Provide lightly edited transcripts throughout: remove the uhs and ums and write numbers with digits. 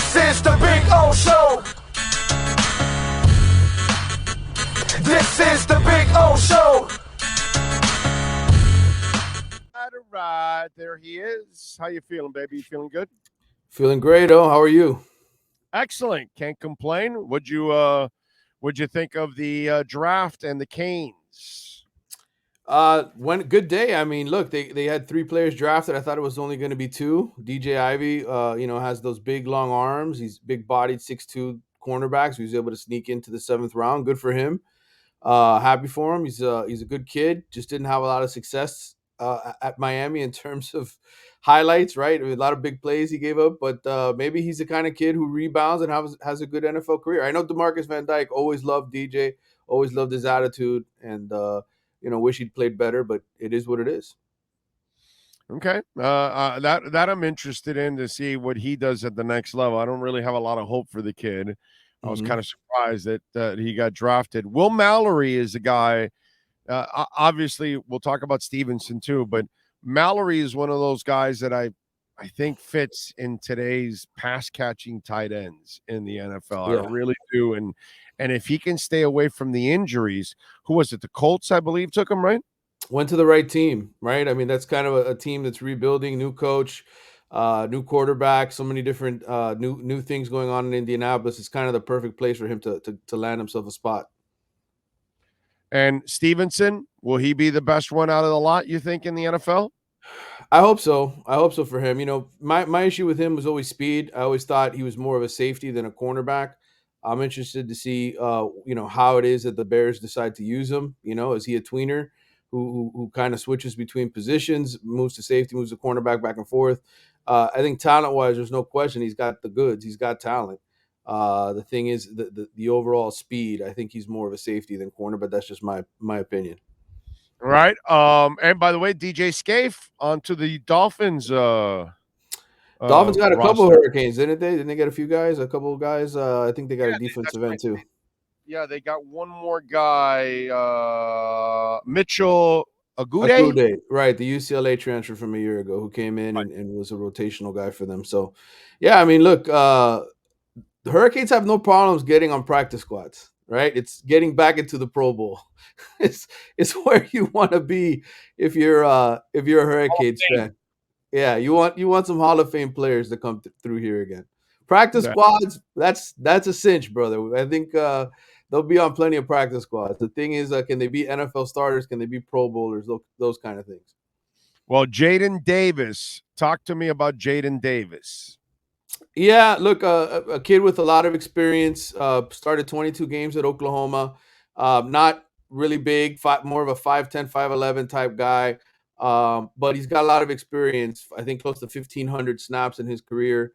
This is the Big O Show. This is the Big O Show. All right, there he is. How you feeling, baby? You feeling good? Feeling great. Oh, how are you? Excellent. Can't complain. What'd you think of the draft and the Canes? One good day. I mean, look, they had 3 players drafted. I thought it was only going to be 2. DJ Ivy, has those big long arms. He's big-bodied 6'2" cornerback. So he was able to sneak into the 7th round. Good for him. Happy for him. He's a good kid. Just didn't have a lot of success at Miami in terms of highlights, right? I mean, a lot of big plays he gave up, but maybe he's the kind of kid who rebounds and has a good NFL career. I know DeMarcus Van Dyke always loved DJ, always loved his attitude, and wish he'd played better, but it is what it is. Okay, that I'm interested in to see what he does at the next level. I don't really have a lot of hope for the kid. I was kind of surprised that he got drafted. Will Mallory is a guy. Obviously, we'll talk about Stevenson too, but Mallory is one of those guys that I think fits in today's pass catching tight ends in the NFL. Yeah. I really do, and if he can stay away from the injuries, who was it? The Colts, I believe, took him, right? Went to the right team, right? I mean, that's kind of a team that's rebuilding, new coach, new quarterback, so many different new things going on in Indianapolis. It's kind of the perfect place for him to land himself a spot. And Stevenson, will he be the best one out of the lot, you think, in the NFL? I hope so. I hope so for him. You know, my issue with him was always speed. I always thought he was more of a safety than a cornerback. I'm interested to see, how it is that the Bears decide to use him. You know, is he a tweener who kind of switches between positions, moves to safety, moves to cornerback, back and forth? I think talent-wise, there's no question he's got the goods. He's got talent. The thing is the overall speed. I think he's more of a safety than corner, but that's just my opinion. Right. And by the way, DJ Scaife onto the Dolphins. Dolphins got a couple of Hurricanes, didn't they? Didn't they get a few guys? A couple of guys. I think they got a defensive end too. Yeah, they got one more guy, Mitchell Agude. Right, the UCLA transfer from a year ago who came in and was a rotational guy for them. So, yeah, I mean, look, the Hurricanes have no problems getting on practice squads, right? It's getting back into the Pro Bowl. It's where you want to be if you're a Hurricanes fan. Yeah, you want some Hall of Fame players to come through here again. Practice squads, that's a cinch, brother. I think they'll be on plenty of practice squads. The thing is, can they be NFL starters? Can they be Pro Bowlers? Those kind of things. Well, Jaden Davis, talk to me about Jaden Davis. Yeah, look, a kid with a lot of experience. Started 22 games at Oklahoma. Not really big, more of a 5'10", 5'11" type guy. But he's got a lot of experience. I think close to 1,500 snaps in his career.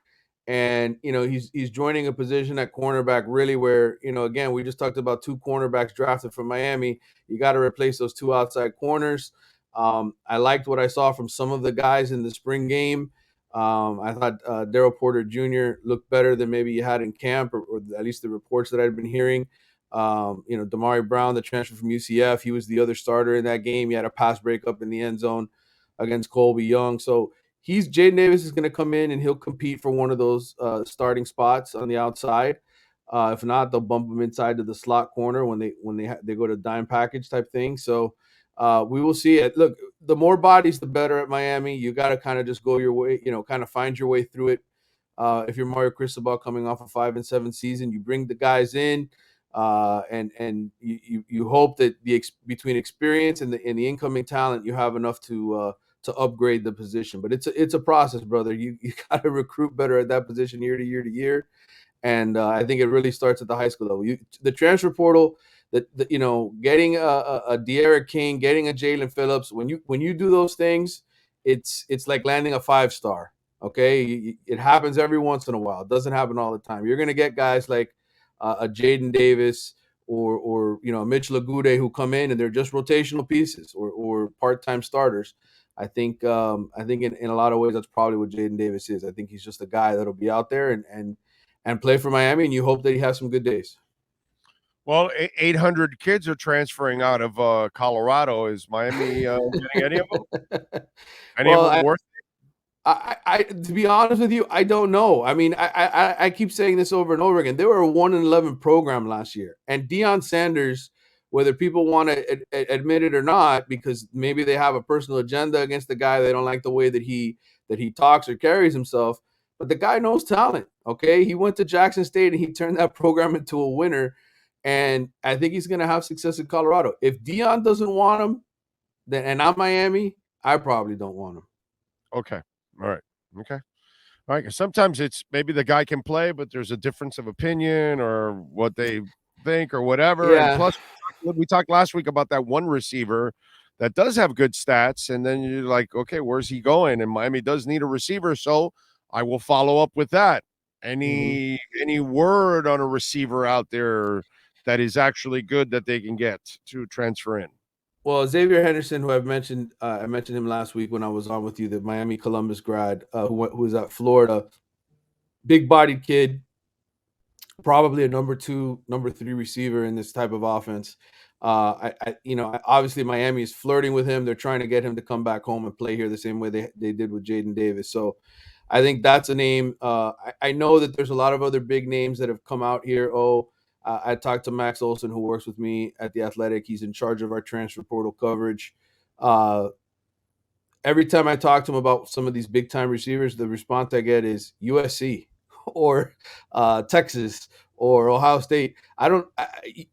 And, he's joining a position at cornerback really where, again, we just talked about 2 cornerbacks drafted from Miami. You got to replace those 2 outside corners. I liked what I saw from some of the guys in the spring game. I thought Daryl Porter Jr. looked better than maybe he had in camp, or at least the reports that I'd been hearing. Damari Brown, the transfer from UCF, he was the other starter in that game. He had a pass breakup in the end zone against Colby Young. So Jaden Davis is going to come in and he'll compete for one of those starting spots on the outside. If not, they'll bump him inside to the slot corner when they go to dime package type thing. So we will see it. Look, the more bodies, the better at Miami. You got to kind of just go your way, kind of find your way through it. If you're Mario Cristobal coming off a 5-7 season, you bring the guys in, and you hope that between experience and the incoming talent, you have enough to upgrade the position. But it's a process, brother. You got to recruit better at that position year to year to year. And I think it really starts at the high school level. The transfer portal, getting a De'Ara King, getting a Jalen Phillips. When you do those things, it's like landing a 5-star. Okay, it happens every once in a while. It doesn't happen all the time. You're gonna get guys like a Jaden Davis or a Mitchell Agude who come in and they're just rotational pieces or part-time starters. I think in a lot of ways that's probably what Jaden Davis is. I think he's just a guy that'll be out there and play for Miami, and you hope that he has some good days. Well, 800 kids are transferring out of Colorado. Is Miami getting any of them? Any of them worth it? I to be honest with you, I don't know. I mean, I keep saying this over and over again. They were a 1-11 program last year, and Deion Sanders, whether people want to admit it or not, because maybe they have a personal agenda against the guy, they don't like the way that he talks or carries himself. But the guy knows talent. Okay, he went to Jackson State and he turned that program into a winner, and I think he's going to have success in Colorado. If Deion doesn't want him, then and I'm Miami, I probably don't want him. Okay. All right. Okay. All right. 'Cause sometimes it's maybe the guy can play, but there's a difference of opinion or what they think or whatever. And Yeah. plus, we talked last week about that one receiver that does have good stats. And then you're like, okay, where's he going? And Miami does need a receiver. So I will follow up with that. Any word on a receiver out there that is actually good that they can get to transfer in? Well, Xavier Henderson, who I mentioned him last week when I was on with you, the Miami Columbus grad, who was at Florida, big-bodied kid, probably a number 2, number 3 receiver in this type of offense. Obviously Miami is flirting with him. They're trying to get him to come back home and play here the same way they did with Jaden Davis. So I think that's a name. I know that there's a lot of other big names that have come out here. I talked to Max Olson, who works with me at The Athletic. He's in charge of our transfer portal coverage. Every time I talk to him about some of these big time receivers, the response I get is USC or Texas or Ohio State.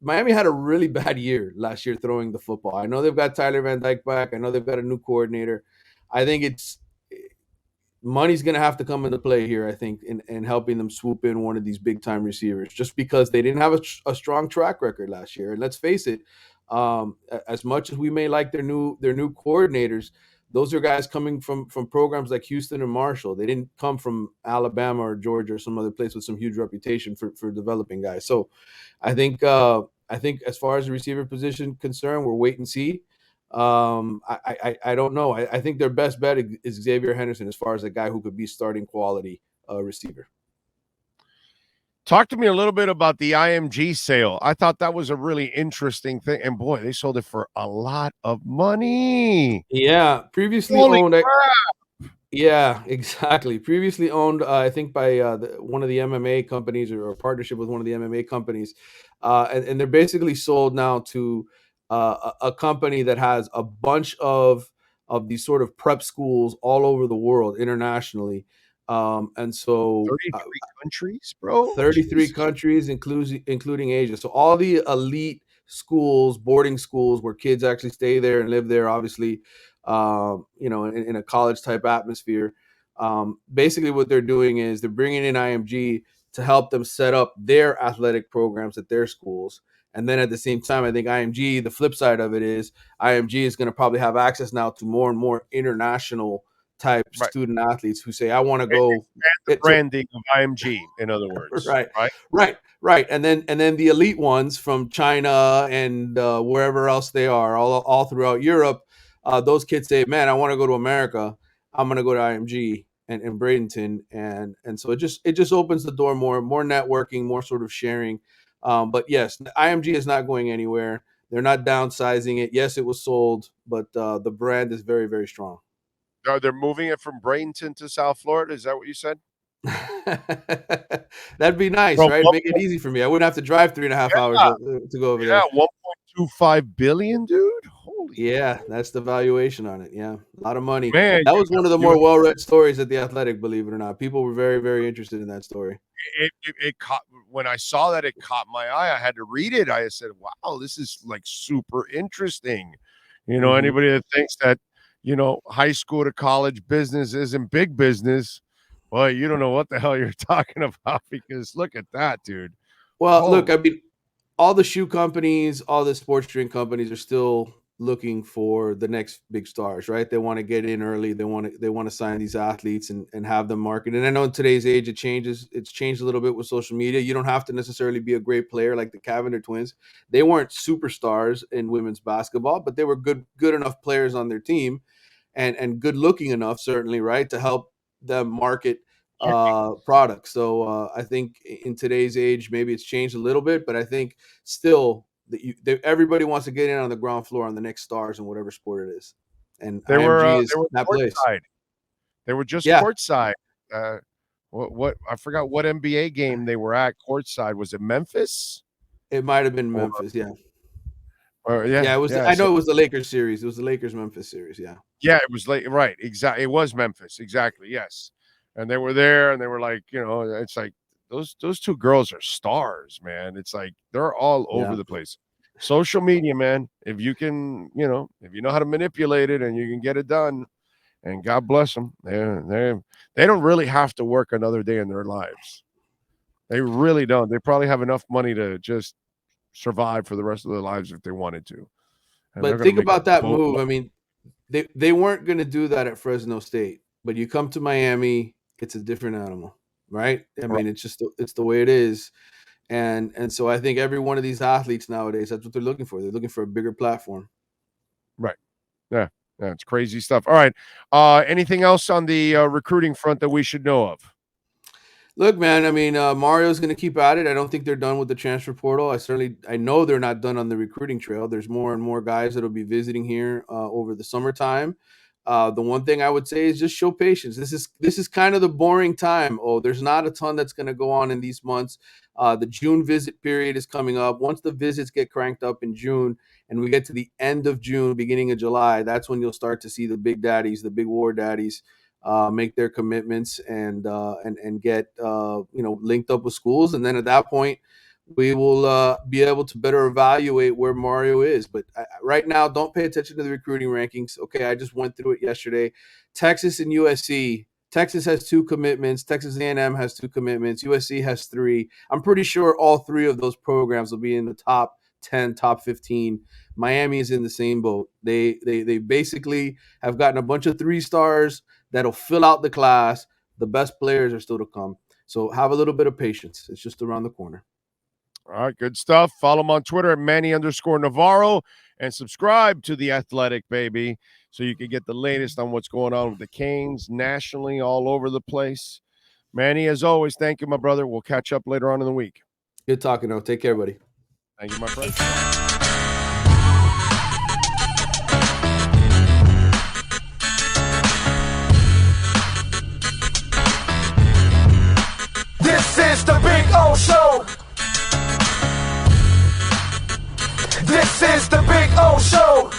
Miami had a really bad year last year throwing the football. I know they've got Tyler Van Dyke back. I know they've got a new coordinator. I think money's going to have to come into play here, I think, in helping them swoop in one of these big time receivers, just because they didn't have a strong track record last year. And let's face it, as much as we may like their new coordinators, those are guys coming from programs like Houston and Marshall. They didn't come from Alabama or Georgia or some other place with some huge reputation for developing guys. So I think as far as the receiver position concerned, we're wait and see. I don't know. I think their best bet is Xavier Henderson as far as a guy who could be starting quality receiver. Talk to me a little bit about the IMG sale. I thought that was a really interesting thing. And boy, they sold it for a lot of money. Yeah. Previously owned. Yeah, exactly. Previously owned, I think, by one of the MMA companies or a partnership with one of the MMA companies. And they're basically sold now to a company that has a bunch of these sort of prep schools all over the world internationally. And so 33 countries, bro. 33 Jeez. countries, including Asia. So all the elite schools, boarding schools where kids actually stay there and live there, obviously, in a college type atmosphere. Basically, what they're doing is they're bringing in IMG to help them set up their athletic programs at their schools. And then at the same time, I think IMG, the flip side of it is IMG is going to probably have access now to more and more international type student athletes who say, I want to go. The branding of IMG, in other words. Right. And then the elite ones from China and wherever else they are, all throughout Europe, those kids say, man, I want to go to America. I'm going to go to IMG and Bradenton. And so it just opens the door more networking, more sort of sharing. But yes, IMG is not going anywhere. They're not downsizing it. Yes, it was sold, but the brand is very, very strong. They're moving it from Bradenton to South Florida. Is that what you said? That'd be nice, right? Make it easy for me. I wouldn't have to drive 3.5 hours to go over there. Yeah, 1.25 billion, dude. Holy. Yeah, that's the valuation on it. Yeah, a lot of money. Man, that was one of the more well-read stories at The Athletic, believe it or not. People were very, very interested in that story. It caught when I saw that, it caught my eye. I had to read it. I said, wow, this is like super interesting. Anybody that thinks that, high school to college business isn't big business, well, you don't know what the hell you're talking about, because look at that, dude. Well, look, I mean, all the shoe companies, all the sports drink companies are still looking for the next big stars, right? They want to get in early. They want to sign these athletes and have them market. And I know in today's age it changes. It's changed a little bit with social media. You don't have to necessarily be a great player like the Cavender twins. They weren't superstars in women's basketball, but they were good enough players on their team and good looking enough, certainly, right, to help them market products. So I think in today's age, maybe it's changed a little bit, but I think still everybody wants to get in on the ground floor on the next stars in whatever sport it is. And IMG is that place. They were just Yeah. courtside. What I forgot what NBA game they were at courtside. Was it Memphis? It might have been Memphis. Yeah. Yeah, It was. yeah. I know it was the Lakers series. It was the Lakers Memphis series. Yeah. Yeah, it was late. Right. Exactly. It was Memphis. Exactly. Yes. And they were there and they were like, it's like those two girls are stars, man. It's like they're all over the place. Social media, man. If you can, if you know how to manipulate it and you can get it done, and God bless them. They don't really have to work another day in their lives. They really don't. They probably have enough money to just survive for the rest of their lives if they wanted to. And but think about that move. I mean, they weren't going to do that at Fresno State, but you come to Miami, it's a different animal, right? I mean, it's the way it is. And so I think every one of these athletes nowadays, that's what they're looking for. They're looking for a bigger platform. Right. Yeah. It's crazy stuff. All right. Anything else on the recruiting front that we should know of? Look, man, I mean, Mario's going to keep at it. I don't think they're done with the transfer portal. I know they're not done on the recruiting trail. There's more and more guys that will be visiting here over the summertime. The one thing I would say is just show patience. This is kind of the boring time. There's not a ton that's going to go on in these months. The June visit period is coming up. Once the visits get cranked up in June and we get to the end of June, beginning of July, that's when you'll start to see the big daddies, the big war daddies, make their commitments and get linked up with schools, and then at that point we will be able to better evaluate where Mario is. But right now, don't pay attention to the recruiting rankings. Okay, I just went through it yesterday. Texas and USC. Texas has 2 commitments. Texas A&M has 2 commitments. USC has 3. I'm pretty sure all 3 of those programs will be in the top 10, top 15. Miami is in the same boat. They basically have gotten a bunch of 3 stars that'll fill out the class. The best players are still to come. So have a little bit of patience. It's just around the corner. All right, good stuff. Follow him on Twitter at Manny_Navarro and subscribe to The Athletic, baby, so you can get the latest on what's going on with the Canes nationally, all over the place. Manny, as always, thank you, my brother. We'll catch up later on in the week. Good talking, though. Take care, buddy. Thank you, my friend. This is the Big O Show. This is the Big O Show.